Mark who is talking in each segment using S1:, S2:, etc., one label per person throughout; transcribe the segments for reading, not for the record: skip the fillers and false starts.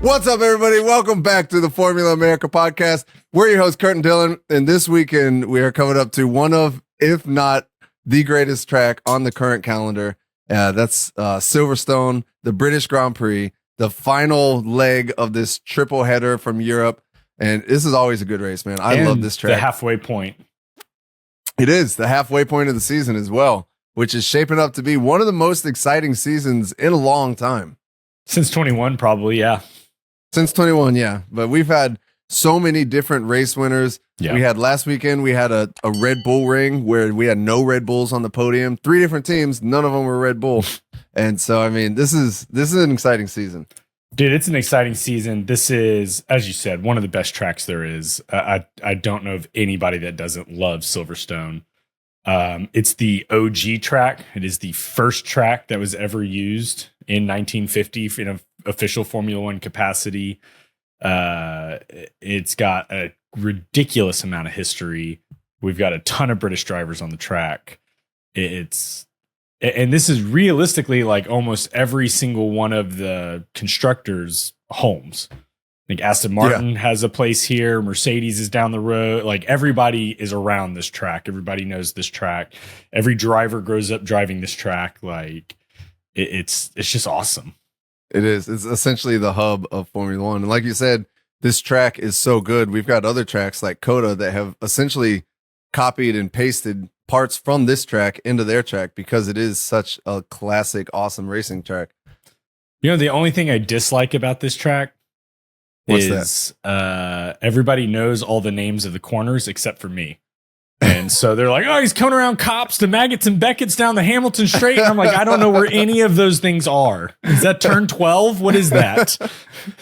S1: What's up, everybody? Welcome back to the Formula America podcast. We're your hosts, Kurt and Dylan, and this weekend we are coming up to one of, if not the greatest track on the current calendar. That's Silverstone, the British Grand Prix, the final leg of this triple header from Europe. And this is always a good race, man. I love this track.
S2: The halfway point.
S1: It is the halfway point of the season as well, which is shaping up to be one of the most exciting seasons in a long time.
S2: Since 21, probably, yeah.
S1: Since 21, yeah. But we've had so many different race winners.
S2: Yeah.
S1: We had last weekend, we had a Red Bull ring where we had no Red Bulls on the podium. 3 different teams, none of them were Red Bull. And so, I mean, this is an exciting season.
S2: Dude, it's an exciting season. This is, as you said, one of the best tracks there is. I don't know of anybody that doesn't love Silverstone. It's the OG track. It is the first track that was ever used in 1950 in an official Formula One capacity. It's got a ridiculous amount of history. We've got a ton of British drivers on the track. And this is realistically like almost every single one of the constructors' homes. Like Aston Martin has a place here. Mercedes is down the road. Like everybody is around this track. Everybody knows this track. Every driver grows up driving this track. Like it's just awesome.
S1: It is. It's essentially the hub of Formula One. And like you said, this track is so good. We've got other tracks like Coda that have essentially copied and pasted parts from this track into their track because it is such a classic, awesome racing track.
S2: You know, the only thing I dislike about this track is everybody knows all the names of the corners except for me. And so they're like, oh, he's coming around Cops to Maggots and Beckett's down the Hamilton Straight. And I'm like, I don't know where any of those things are. Is that turn 12? What is that?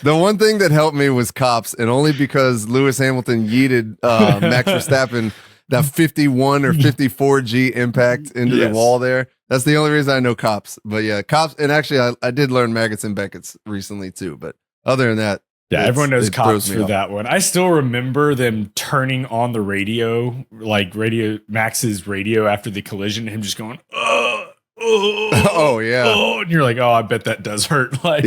S1: The one thing that helped me was Cops, and only because Lewis Hamilton yeeted Max Verstappen that 51 or 54G impact into the wall there. That's the only reason I know Cops. But yeah, Cops. And actually, I did learn Maggots and Beckett's recently too. But other than that,
S2: yeah, everyone knows Cops for that one. I still remember them turning on the radio, like Max's radio after the collision, him just going, oh yeah. And you're like, oh, I bet that does hurt. Like,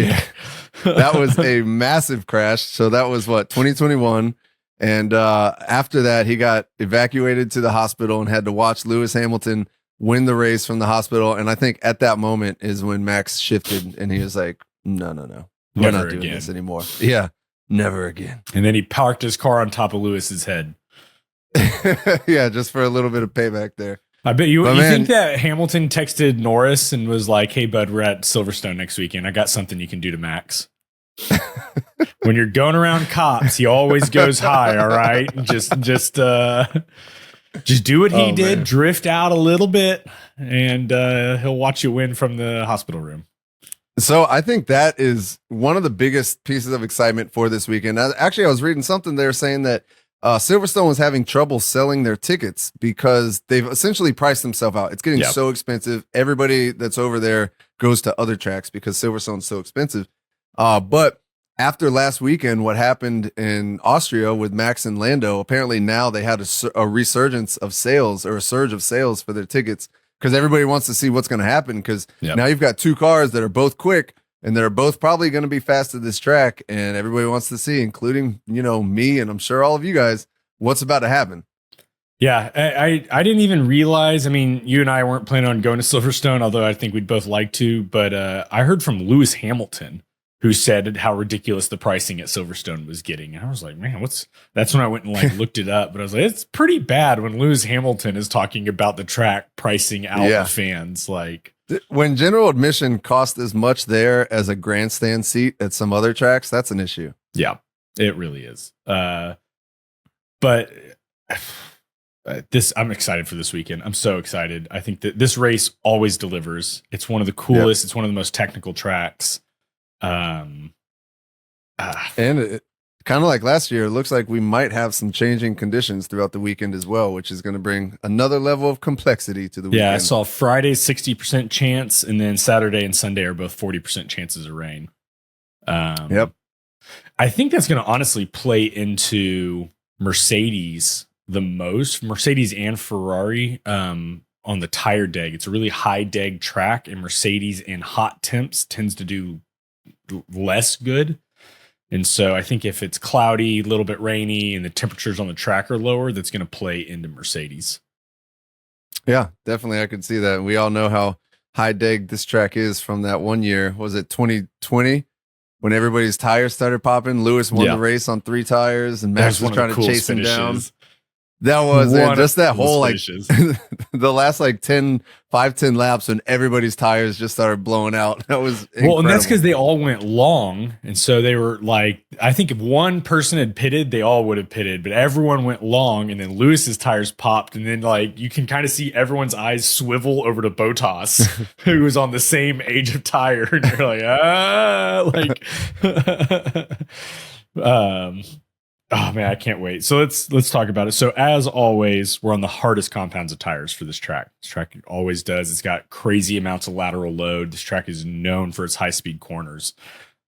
S1: that was a massive crash. So that was 2021. And after that, he got evacuated to the hospital and had to watch Lewis Hamilton win the race from the hospital. And I think at that moment is when Max shifted and he was like, no. We're not doing this anymore. Yeah, never again.
S2: And then he parked his car on top of Lewis's head.
S1: Yeah, just for a little bit of payback there.
S2: I bet you think that Hamilton texted Norris and was like, hey, bud, we're at Silverstone next weekend. I got something you can do to Max. When you're going around Cops, he always goes high, all right? Just do what he did, man. Drift out a little bit, and he'll watch you win from the hospital room.
S1: So I think that is one of the biggest pieces of excitement for this weekend. Actually, I was reading something there saying that Silverstone was having trouble selling their tickets because they've essentially priced themselves out. It's getting so expensive. Everybody that's over there goes to other tracks because Silverstone's so expensive. But after last weekend, what happened in Austria with Max and Lando, apparently now they had a resurgence of sales or a surge of sales for their tickets. Because everybody wants to see what's going to happen. Because now you've got 2 cars that are both quick and that are both probably going to be fast at this track. And everybody wants to see, including, me and I'm sure all of you guys, what's about to happen.
S2: Yeah, I didn't even realize. I mean, you and I weren't planning on going to Silverstone, although I think we'd both like to. But I heard from Lewis Hamilton, who said how ridiculous the pricing at Silverstone was getting. And I was like, man, that's when I went and looked it up. But I was like, it's pretty bad when Lewis Hamilton is talking about the track pricing out the fans. Like,
S1: when general admission costs as much there as a grandstand seat at some other tracks, that's an issue.
S2: Yeah, it really is. But I'm excited for this weekend. I'm so excited. I think that this race always delivers. It's one of the coolest. It's one of the most technical tracks.
S1: And it, kind of like last year, it looks like we might have some changing conditions throughout the weekend as well, which is going to bring another level of complexity to the weekend.
S2: Yeah, I saw Friday's 60% chance, and then Saturday and Sunday are both 40% chances of rain.
S1: Yep.
S2: I think that's going to honestly play into Mercedes the most, Mercedes and Ferrari on the tire deg. It's a really high deg track, and Mercedes in hot temps tends to do less good. And so I think if it's cloudy, a little bit rainy, and the temperatures on the track are lower, that's going to play into Mercedes.
S1: Yeah, definitely. I could see that. We all know how high deg this track is from that one year. Was it 2020 when everybody's tires started popping? Lewis won the race on 3 tires, and Max was trying to chase him down. That was it. Just that whole like the last like 5-10 laps when everybody's tires just started blowing out. That was incredible.
S2: Well, and that's because they all went long. And so they were like, I think if one person had pitted, they all would have pitted, but everyone went long. And then Lewis's tires popped. And then like you can kind of see everyone's eyes swivel over to Bottas, who was on the same age of tire. And you're like, oh man, I can't wait. So let's talk about it. So as always, we're on the hardest compounds of tires for this track. This track always does. It's got crazy amounts of lateral load. This track is known for its high-speed corners.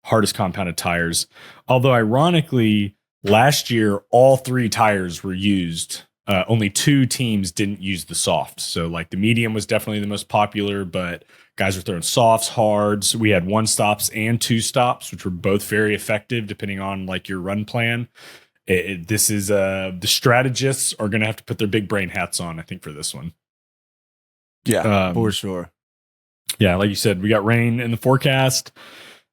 S2: Hardest compounded tires. Although ironically, last year all 3 tires were used. Only 2 teams didn't use the soft. So like the medium was definitely the most popular, but guys were throwing softs, hards. We had 1 stops and 2 stops, which were both very effective depending on like your run plan. This is the strategists are going to have to put their big brain hats on, I think, for this one.
S1: Yeah, for sure.
S2: Yeah, like you said, we got rain in the forecast.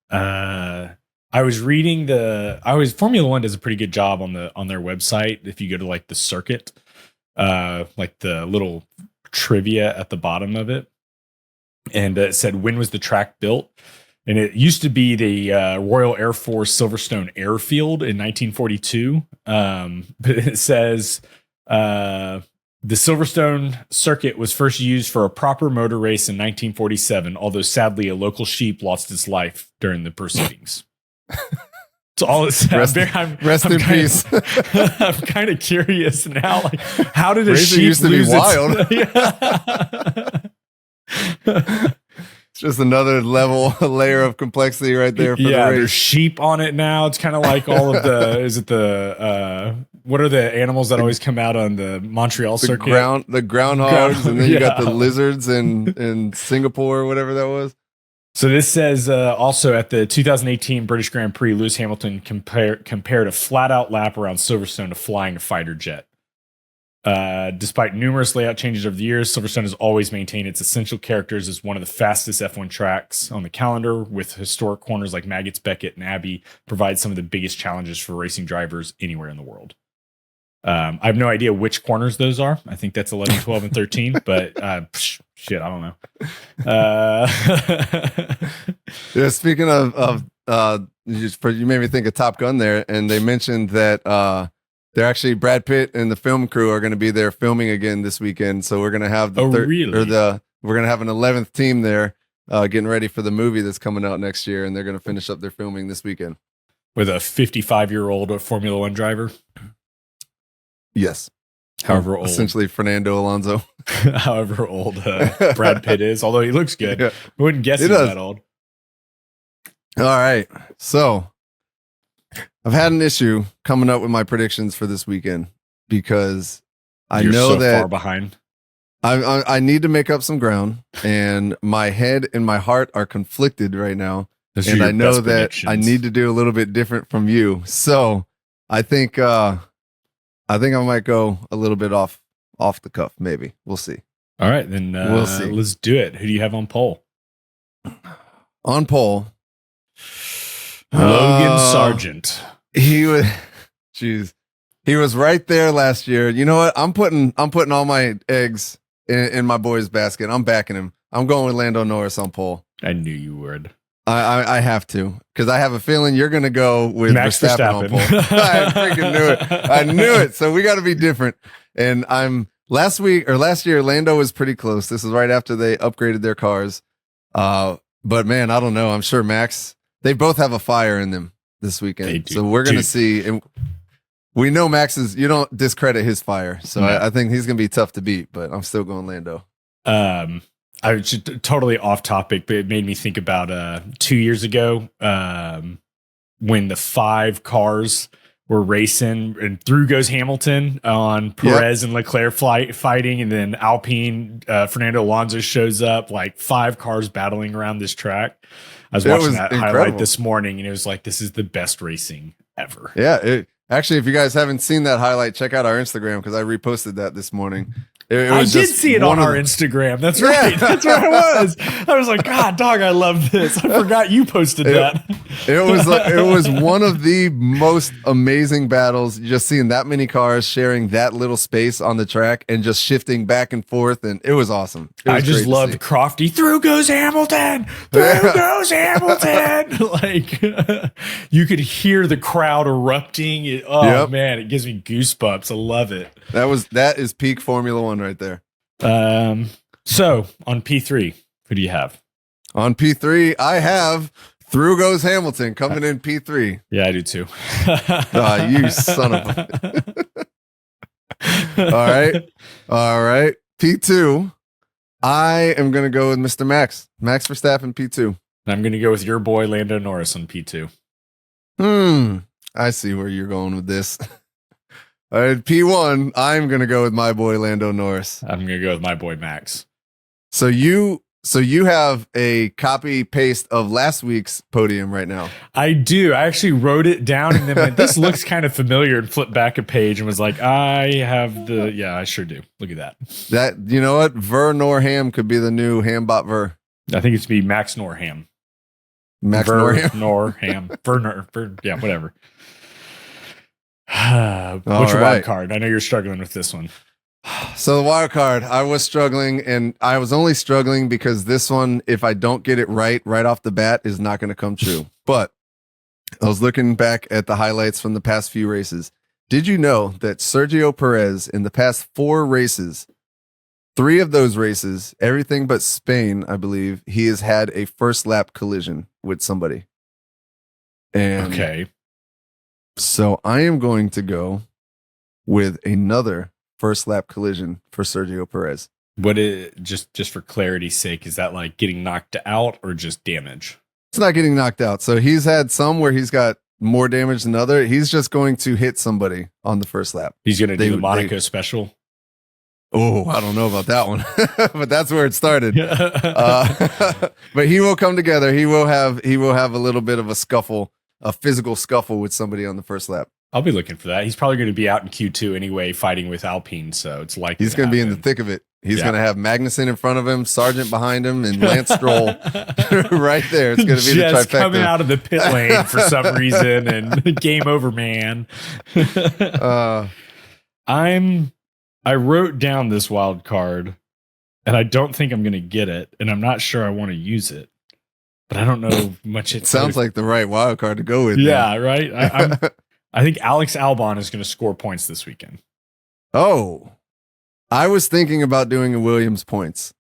S2: I was reading Formula One does a pretty good job on their website. If you go to like the circuit, like the little trivia at the bottom of it, and it said when was the track built. And it used to be the Royal Air Force Silverstone Airfield in 1942. But it says the Silverstone circuit was first used for a proper motor race in 1947, although sadly a local sheep lost its life during the proceedings. That's all it says.
S1: Rest in peace.
S2: I'm kind of curious now. Like, how did a
S1: Racing
S2: sheep
S1: used to
S2: lose
S1: be wild? It's just another layer of complexity right there for the race.
S2: There's sheep on it now. It's kind of like all of what are the animals that always come out on the Montreal circuit?
S1: The groundhogs, and then you got the lizards in Singapore or whatever that was.
S2: So this says also at the 2018 British Grand Prix, Lewis Hamilton compared a flat-out lap around Silverstone to flying a fighter jet. Despite numerous layout changes over the years, Silverstone has always maintained its essential characters as one of the fastest F1 tracks on the calendar, with historic corners like Maggots, Beckett, and Abbey provide some of the biggest challenges for racing drivers anywhere in the world. I have no idea which corners those are. I think that's 11, 12, and 13, but shit, I don't know.
S1: Yeah, speaking of you made me think of Top Gun there, and they mentioned that they're actually Brad Pitt and the film crew are going to be there filming again this weekend. So we're going to have we're going to have an 11th team there getting ready for the movie that's coming out next year, and they're going to finish up their filming this weekend
S2: with a 55-year-old Formula One driver.
S1: Yes,
S2: however old,
S1: essentially Fernando Alonso.
S2: However old Brad Pitt is, although he looks good. Yeah. I wouldn't guess he's that old.
S1: All right, so I've had an issue coming up with my predictions for this weekend because You're know so that
S2: far behind.
S1: I need to make up some ground, and my head and my heart are conflicted right now. And I know that I need to do a little bit different from you. So I think I might go a little bit off the cuff. Maybe we'll see.
S2: All right, then we'll see. Let's do it. Who do you have on pole?
S1: On pole,
S2: Logan Sargeant.
S1: He was right there last year. You know what? I'm putting all my eggs in my boy's basket. I'm backing him. I'm going with Lando Norris on pole.
S2: I knew you would.
S1: I have to, because I have a feeling you're going to go with
S2: Max
S1: Verstappen on pole. I freaking knew it. I knew it. So we got to be different. And last year, Lando was pretty close. This is right after they upgraded their cars. But man, I don't know. I'm sure Max, they both have a fire in them this weekend. So we're going to see. And we know you don't discredit his fire. So no. I think he's going to be tough to beat, but I'm still going Lando.
S2: I was just totally off topic, but it made me think about 2 years ago when the 5 cars were racing, and through goes Hamilton on Perez and Leclerc fighting, and then Alpine, Fernando Alonso shows up, like 5 cars battling around this track. I was watching that highlight this morning, and it was like, this is the best racing ever.
S1: Yeah. Actually, if you guys haven't seen that highlight, check out our Instagram because I reposted that this morning.
S2: I did see it on our Instagram. That's right. Yeah. That's where I was. I was like, God, dog, I love this. I forgot you posted that.
S1: It was one of the most amazing battles. Just seeing that many cars sharing that little space on the track and just shifting back and forth, and it was awesome.
S2: I just loved Crofty. Through goes Hamilton. Through goes Hamilton. Like you could hear the crowd erupting. Man, it gives me goosebumps. I love it.
S1: That is peak Formula One right there.
S2: So on P3, who do you have?
S1: On P3, I have Through Goes Hamilton coming in P3.
S2: Yeah, I do too.
S1: You son of a. All right. P2, I am going to go with Mr. Max Verstappen, P2.
S2: I'm going to go with your boy Lando Norris on P2.
S1: I see where you're going with this. All right, P1, I'm going to go with my boy Lando Norris.
S2: I'm going to go with my boy Max.
S1: So you have a copy paste of last week's podium right now.
S2: I do. I actually wrote it down and then went, this looks kind of familiar, and flipped back a page and was like, I sure do. Look at that.
S1: That, you know what? Ver Norham could be the new Hambot Ver.
S2: I think it's be Max Norham.
S1: Max
S2: Norham. Yeah, whatever. What's your wild card? I know you're struggling with this one.
S1: So the wild card, I was struggling, and I was only struggling because this one, if I don't get it right off the bat, is not going to come true. But I was looking back at the highlights from the past few races. Did you know that Sergio Perez in the past 4 races, 3 of those races, everything but Spain, I believe, he has had a first lap collision with somebody. And
S2: okay.
S1: So I am going to go with another first lap collision for Sergio Perez.
S2: What is, just for clarity's sake, is that like getting knocked out or just damage?
S1: It's not getting knocked out. So he's had some where he's got more damage than other. He's just going to hit somebody on the first lap.
S2: He's going to do the Monaco special.
S1: Oh, I don't know about that one, but that's where it started. But he will come together. He will have a little bit of a physical scuffle with somebody on the first lap.
S2: I'll be looking for that. He's probably going to be out in Q2 anyway, fighting with Alpine. So it's likely
S1: he's going to be in the thick of it. He's going to have Magnussen in front of him, Sargent behind him, and Lance Stroll right there. It's going to be
S2: just
S1: the trifecta.
S2: Coming out of the pit lane for some reason, and game over, man. I wrote down this wild card, and I don't think I'm going to get it, and I'm not sure I want to use it. But I don't know much.
S1: It sounds like the right wild card to go with.
S2: Yeah, right. I think Alex Albon is going to score points this weekend.
S1: Oh, I was thinking about doing a Williams points.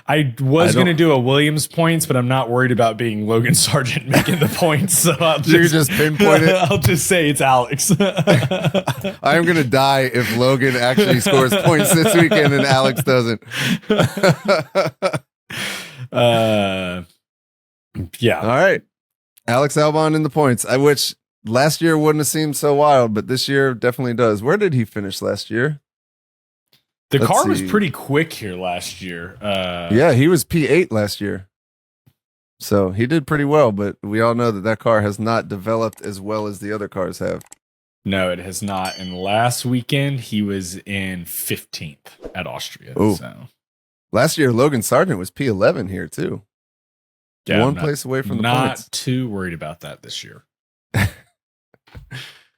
S2: I was going to do a Williams points, but I'm not worried about being Logan Sargeant making the points. So
S1: you just pinpoint it.
S2: I'll just say it's Alex.
S1: I'm going to die if Logan actually scores points this weekend and Alex doesn't.
S2: Yeah.
S1: All right. Alex Albon in the points, which last year wouldn't have seemed so wild, but this year definitely does. Where did he finish last year?
S2: The car was pretty quick here last year.
S1: Yeah, he was P8 last year. So he did pretty well, but we all know that car has not developed as well as the other cars have.
S2: No, it has not. And last weekend, he was in 15th at Austria.
S1: Ooh.
S2: So
S1: last year, Logan Sargeant was P11 here, too.
S2: Yeah,
S1: one place away from the points.
S2: Not too worried about that this year.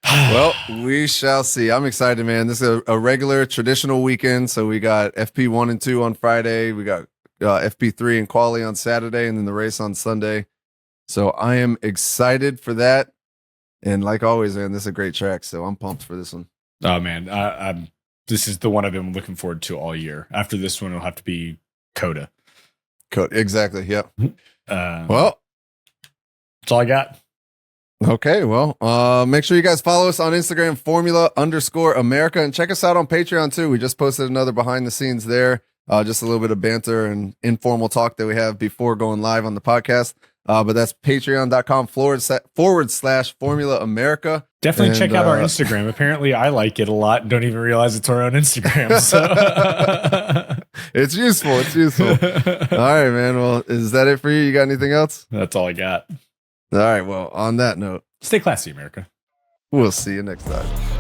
S1: Well, we shall see. I'm excited, man. This is a regular traditional weekend. So we got FP1 and 2 on Friday. We got FP3 and quali on Saturday, and then the race on Sunday. So I am excited for that. And like always, man, this is a great track. So I'm pumped for this one.
S2: Oh, man. This is the one I've been looking forward to all year. After this one, it'll have to be Coda.
S1: Exactly. Yep.
S2: Well, that's all I got.
S1: Okay, well, make sure you guys follow us on Instagram, Formula_America, and check us out on Patreon too. We just posted another behind the scenes there, just a little bit of banter and informal talk that we have before going live on the podcast. But that's patreon.com/Formula America.
S2: Definitely check out our Instagram. Apparently, I like it a lot and don't even realize it's our own Instagram. So
S1: it's useful. It's useful. All right, man. Well, is that it for you? You got anything else?
S2: That's all I got.
S1: All right. Well, on that note,
S2: stay classy, America.
S1: We'll see you next time.